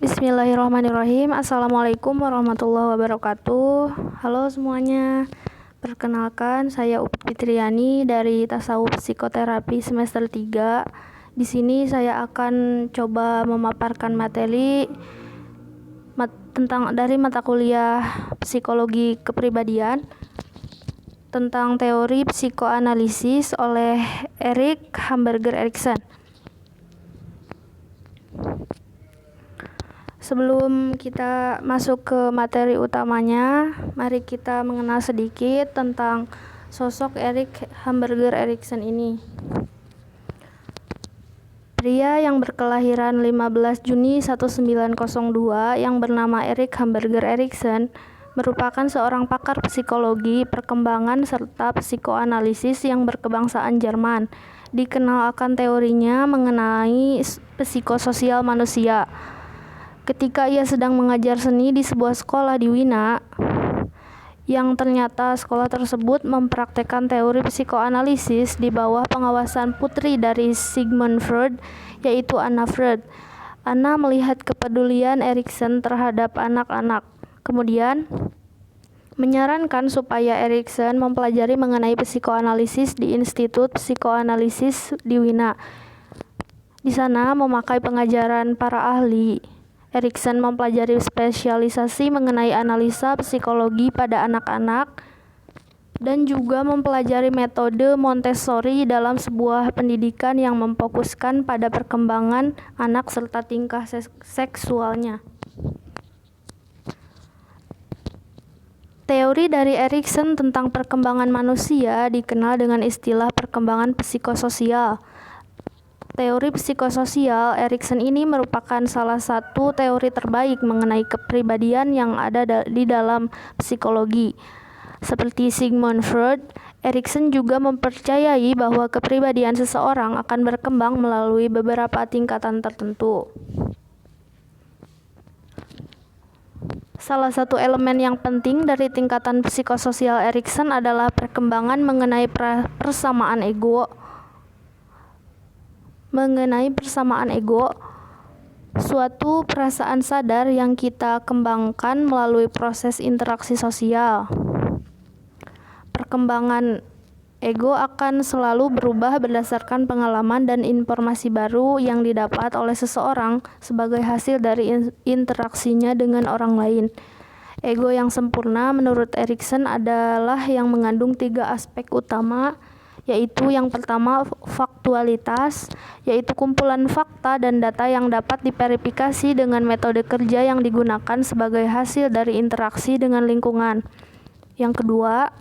Bismillahirrahmanirrahim. Assalamualaikum warahmatullahi wabarakatuh. Halo semuanya. Perkenalkan, saya Upit Fitriani dari Tasawuf Psikoterapi semester 3. Di sini saya akan coba memaparkan materi dari mata kuliah Psikologi Kepribadian tentang teori psikoanalisis oleh Erik Hamburger Erikson. Sebelum kita masuk ke materi utamanya, mari kita mengenal sedikit tentang sosok Erik Hamburger Erikson ini. Pria yang berkelahiran 15 Juni 1902 yang bernama Erik Hamburger Erikson merupakan seorang pakar psikologi, perkembangan, serta psikoanalisis yang berkebangsaan Jerman. Dikenal akan teorinya mengenai psikososial manusia. Ketika ia sedang mengajar seni di sebuah sekolah di Wina, yang ternyata sekolah tersebut mempraktekkan teori psikoanalisis di bawah pengawasan putri dari Sigmund Freud, yaitu Anna Freud. Anna melihat kepedulian Erikson terhadap anak-anak, kemudian menyarankan supaya Erikson mempelajari mengenai psikoanalisis di Institut Psikoanalisis di Wina. Di sana memakai pengajaran para ahli. Erikson mempelajari spesialisasi mengenai analisa psikologi pada anak-anak dan juga mempelajari metode Montessori dalam sebuah pendidikan yang memfokuskan pada perkembangan anak serta tingkah seksualnya. Teori dari Erikson tentang perkembangan manusia dikenal dengan istilah perkembangan psikososial. Teori psikososial Erikson ini merupakan salah satu teori terbaik mengenai kepribadian yang ada di dalam psikologi. Seperti Sigmund Freud, Erikson juga mempercayai bahwa kepribadian seseorang akan berkembang melalui beberapa tingkatan tertentu. Salah satu elemen yang penting dari tingkatan psikososial Erikson adalah perkembangan mengenai persamaan ego. Suatu perasaan sadar yang kita kembangkan melalui proses interaksi sosial. Perkembangan ego akan selalu berubah berdasarkan pengalaman dan informasi baru yang didapat oleh seseorang sebagai hasil dari interaksinya dengan orang lain. Ego yang sempurna menurut Erikson adalah yang mengandung 3 aspek utama, yaitu yang pertama faktualitas, yaitu kumpulan fakta dan data yang dapat diverifikasi dengan metode kerja yang digunakan sebagai hasil dari interaksi dengan lingkungan. Yang kedua,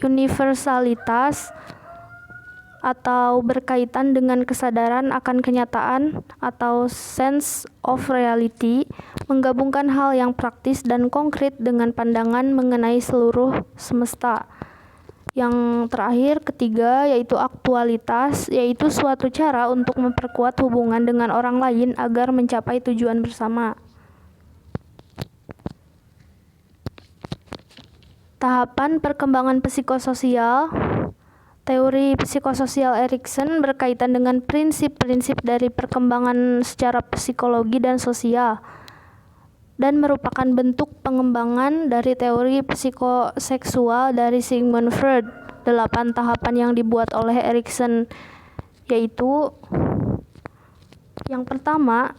universalitas atau berkaitan dengan kesadaran akan kenyataan atau sense of reality, menggabungkan hal yang praktis dan konkret dengan pandangan mengenai seluruh semesta. Yang terakhir, ketiga, yaitu aktualitas, yaitu suatu cara untuk memperkuat hubungan dengan orang lain agar mencapai tujuan bersama. Tahapan perkembangan psikososial. Teori psikososial Erikson berkaitan dengan prinsip-prinsip dari perkembangan secara psikologi dan sosial, dan merupakan bentuk pengembangan dari teori psikoseksual dari Sigmund Freud. 8 tahapan yang dibuat oleh Erikson, yaitu yang pertama,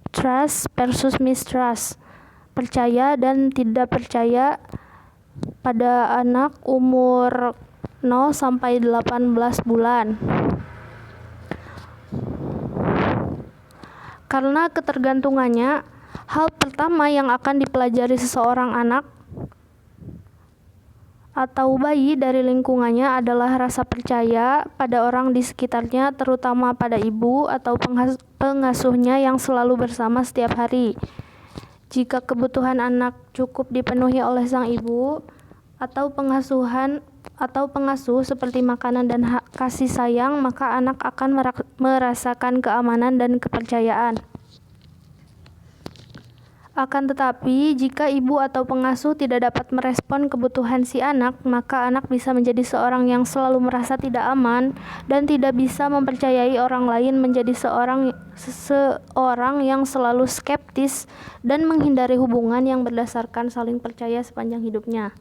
trust versus mistrust, percaya dan tidak percaya pada anak umur 0 sampai 18 bulan. Karena ketergantungannya, hal pertama yang akan dipelajari seseorang anak atau bayi dari lingkungannya adalah rasa percaya pada orang di sekitarnya, terutama pada ibu atau pengasuhnya yang selalu bersama setiap hari. Jika kebutuhan anak cukup dipenuhi oleh sang ibu atau pengasuh seperti makanan dan kasih sayang, maka anak akan merasakan keamanan dan kepercayaan. Akan tetapi, jika ibu atau pengasuh tidak dapat merespon kebutuhan si anak, maka anak bisa menjadi seorang yang selalu merasa tidak aman dan tidak bisa mempercayai orang lain, menjadi seorang yang selalu skeptis dan menghindari hubungan yang berdasarkan saling percaya sepanjang hidupnya.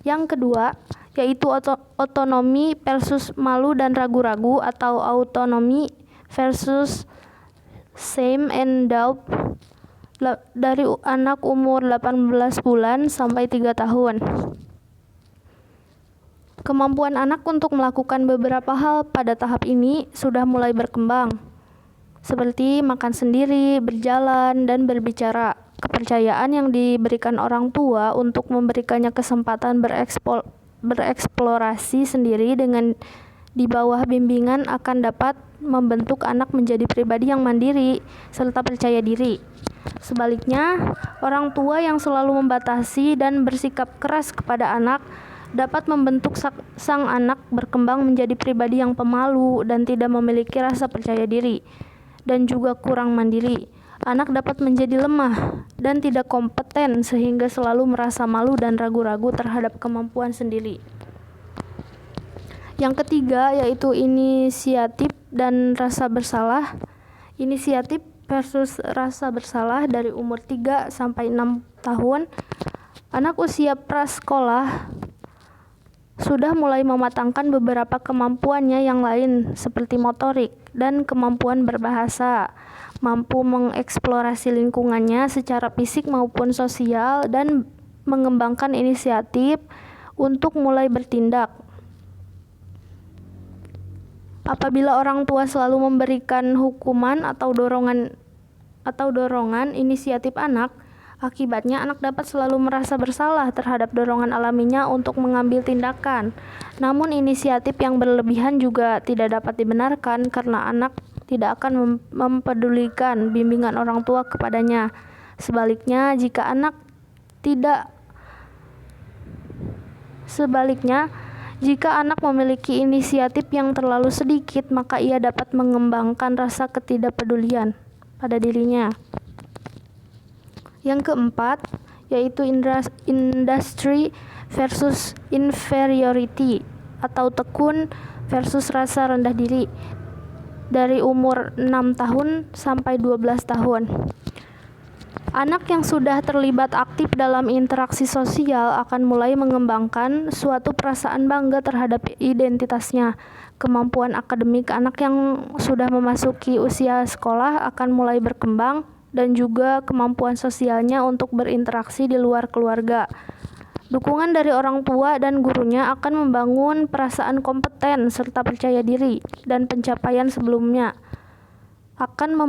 Yang kedua, yaitu otonomi versus malu dan ragu-ragu, atau autonomy versus shame and doubt dari anak umur 18 bulan sampai 3 tahun. Kemampuan anak untuk melakukan beberapa hal pada tahap ini sudah mulai berkembang, seperti makan sendiri, berjalan, dan berbicara. Kepercayaan yang diberikan orang tua untuk memberikannya kesempatan bereksplorasi sendiri dengan di bawah bimbingan akan dapat membentuk anak menjadi pribadi yang mandiri serta percaya diri. Sebaliknya, orang tua yang selalu membatasi dan bersikap keras kepada anak dapat membentuk sang anak berkembang menjadi pribadi yang pemalu dan tidak memiliki rasa percaya diri, dan juga kurang mandiri. Anak dapat menjadi lemah dan tidak kompeten sehingga selalu merasa malu dan ragu-ragu terhadap kemampuan sendiri. Yang ketiga, yaitu inisiatif dan rasa bersalah. Inisiatif versus rasa bersalah dari umur 3 sampai 6 tahun. Anak usia prasekolah sudah mulai mematangkan beberapa kemampuannya yang lain seperti motorik dan kemampuan berbahasa, mampu mengeksplorasi lingkungannya secara fisik maupun sosial, dan mengembangkan inisiatif untuk mulai bertindak. Apabila orang tua selalu memberikan hukuman atau dorongan inisiatif anak, akibatnya anak dapat selalu merasa bersalah terhadap dorongan alaminya untuk mengambil tindakan. Namun inisiatif yang berlebihan juga tidak dapat dibenarkan karena anak tidak akan mempedulikan bimbingan orang tua kepadanya. Sebaliknya, jika anak memiliki inisiatif yang terlalu sedikit, maka ia dapat mengembangkan rasa ketidakpedulian pada dirinya. Yang keempat, yaitu industry versus inferiority, atau tekun versus rasa rendah diri dari umur 6 tahun sampai 12 tahun. Anak yang sudah terlibat aktif dalam interaksi sosial akan mulai mengembangkan suatu perasaan bangga terhadap identitasnya. Kemampuan akademik anak yang sudah memasuki usia sekolah akan mulai berkembang, dan juga kemampuan sosialnya untuk berinteraksi di luar keluarga. Dukungan dari orang tua dan gurunya akan membangun perasaan kompeten serta percaya diri, dan pencapaian sebelumnya akan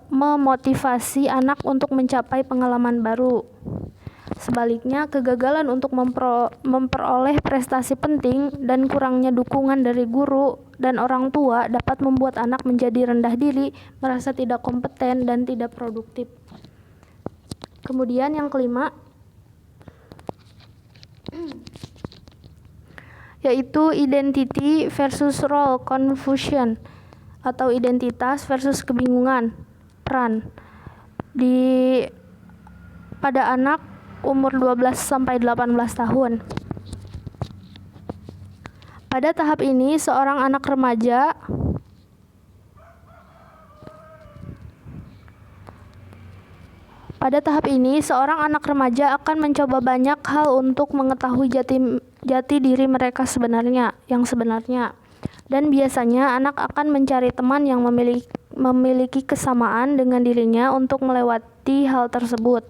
memotivasi anak untuk mencapai pengalaman baru. Sebaliknya, kegagalan untuk memperoleh prestasi penting dan kurangnya dukungan dari guru dan orang tua dapat membuat anak menjadi rendah diri, merasa tidak kompeten, dan tidak produktif. Kemudian yang kelima, yaitu identity versus role confusion, atau identitas versus kebingungan peran pada anak umur 12 sampai 18 tahun. Pada tahap ini, seorang anak remaja akan mencoba banyak hal untuk mengetahui jati diri mereka yang sebenarnya. Dan biasanya anak akan mencari teman yang memiliki kesamaan dengan dirinya untuk melewati hal tersebut.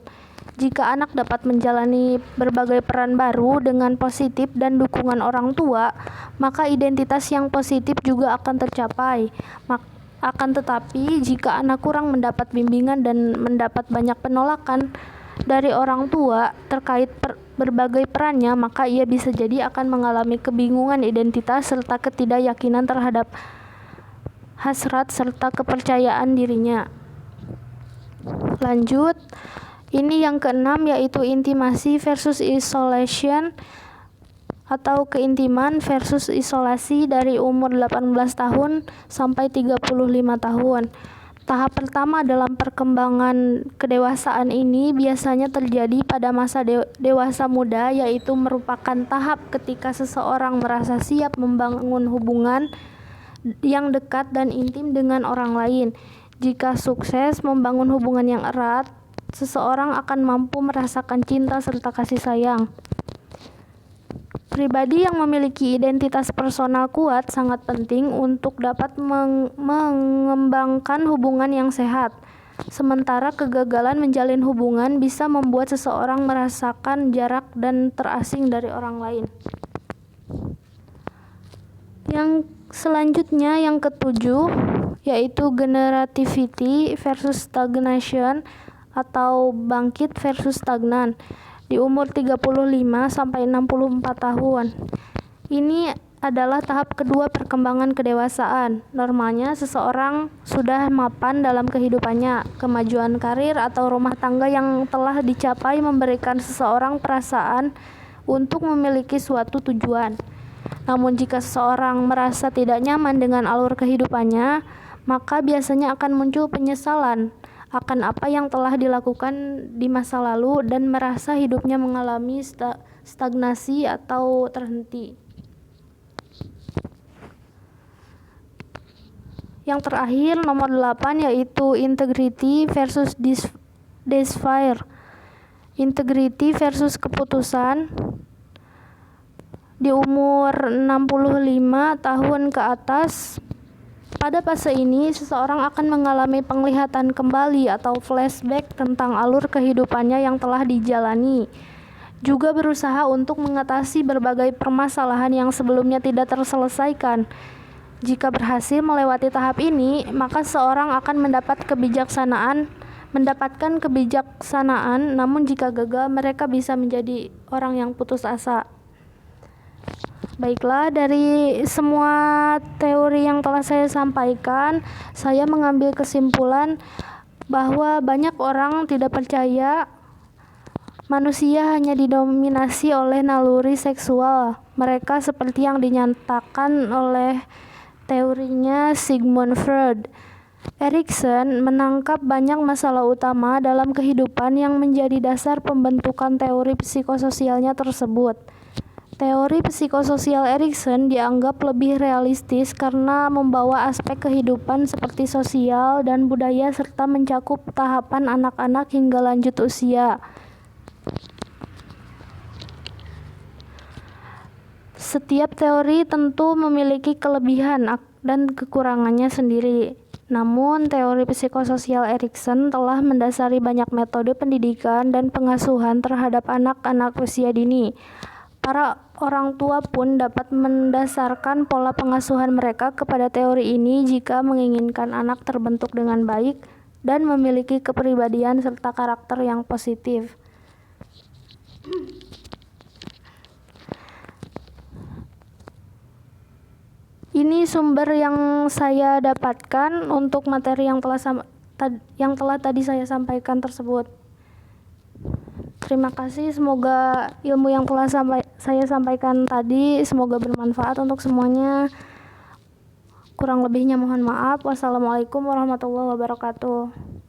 Jika anak dapat menjalani berbagai peran baru dengan positif dan dukungan orang tua, maka identitas yang positif juga akan tercapai. Akan tetapi, jika anak kurang mendapat bimbingan dan mendapat banyak penolakan dari orang tua terkait berbagai perannya, maka ia bisa jadi akan mengalami kebingungan identitas serta ketidakyakinan terhadap hasrat serta kepercayaan dirinya. Lanjut, ini yang keenam, yaitu intimasi versus isolation, atau keintiman versus isolasi dari umur 18 tahun sampai 35 tahun. Tahap pertama dalam perkembangan kedewasaan ini biasanya terjadi pada masa dewasa muda, yaitu merupakan tahap ketika seseorang merasa siap membangun hubungan yang dekat dan intim dengan orang lain. Jika sukses membangun hubungan yang erat, seseorang akan mampu merasakan cinta serta kasih sayang. Pribadi yang memiliki identitas personal kuat sangat penting untuk dapat mengembangkan hubungan yang sehat. Sementara kegagalan menjalin hubungan bisa membuat seseorang merasakan jarak dan terasing dari orang lain. Yang selanjutnya, yang ketujuh, yaitu generativity versus stagnation atau bangkit versus stagnan di umur 35 sampai 64 tahun. Ini adalah tahap kedua perkembangan kedewasaan. Normalnya seseorang sudah mapan dalam kehidupannya. Kemajuan karir atau rumah tangga yang telah dicapai memberikan seseorang perasaan untuk memiliki suatu tujuan. Namun jika seseorang merasa tidak nyaman dengan alur kehidupannya, maka biasanya akan muncul penyesalan akan apa yang telah dilakukan di masa lalu dan merasa hidupnya mengalami stagnasi atau terhenti. Yang terakhir, nomor 8, yaitu integrity versus desire. Integrity versus keputusan. Di umur 65 tahun ke atas, pada fase ini, seseorang akan mengalami penglihatan kembali atau flashback tentang alur kehidupannya yang telah dijalani. Juga berusaha untuk mengatasi berbagai permasalahan yang sebelumnya tidak terselesaikan. Jika berhasil melewati tahap ini, maka seseorang akan mendapatkan kebijaksanaan, namun jika gagal, mereka bisa menjadi orang yang putus asa. Baiklah, dari semua teori yang telah saya sampaikan, saya mengambil kesimpulan bahwa banyak orang tidak percaya manusia hanya didominasi oleh naluri seksual. Mereka seperti yang dinyatakan oleh teorinya Sigmund Freud. Erikson menangkap banyak masalah utama dalam kehidupan yang menjadi dasar pembentukan teori psikososialnya tersebut. Teori psikososial Erikson dianggap lebih realistis karena membawa aspek kehidupan seperti sosial dan budaya serta mencakup tahapan anak-anak hingga lanjut usia. Setiap teori tentu memiliki kelebihan dan kekurangannya sendiri. Namun, teori psikososial Erikson telah mendasari banyak metode pendidikan dan pengasuhan terhadap anak-anak usia dini. Para orang tua pun dapat mendasarkan pola pengasuhan mereka kepada teori ini jika menginginkan anak terbentuk dengan baik dan memiliki kepribadian serta karakter yang positif. Ini sumber yang saya dapatkan untuk materi yang telah tadi saya sampaikan tersebut. Terima kasih, semoga ilmu yang telah saya sampaikan tadi semoga bermanfaat untuk semuanya. Kurang lebihnya mohon maaf. Wassalamualaikum warahmatullahi wabarakatuh.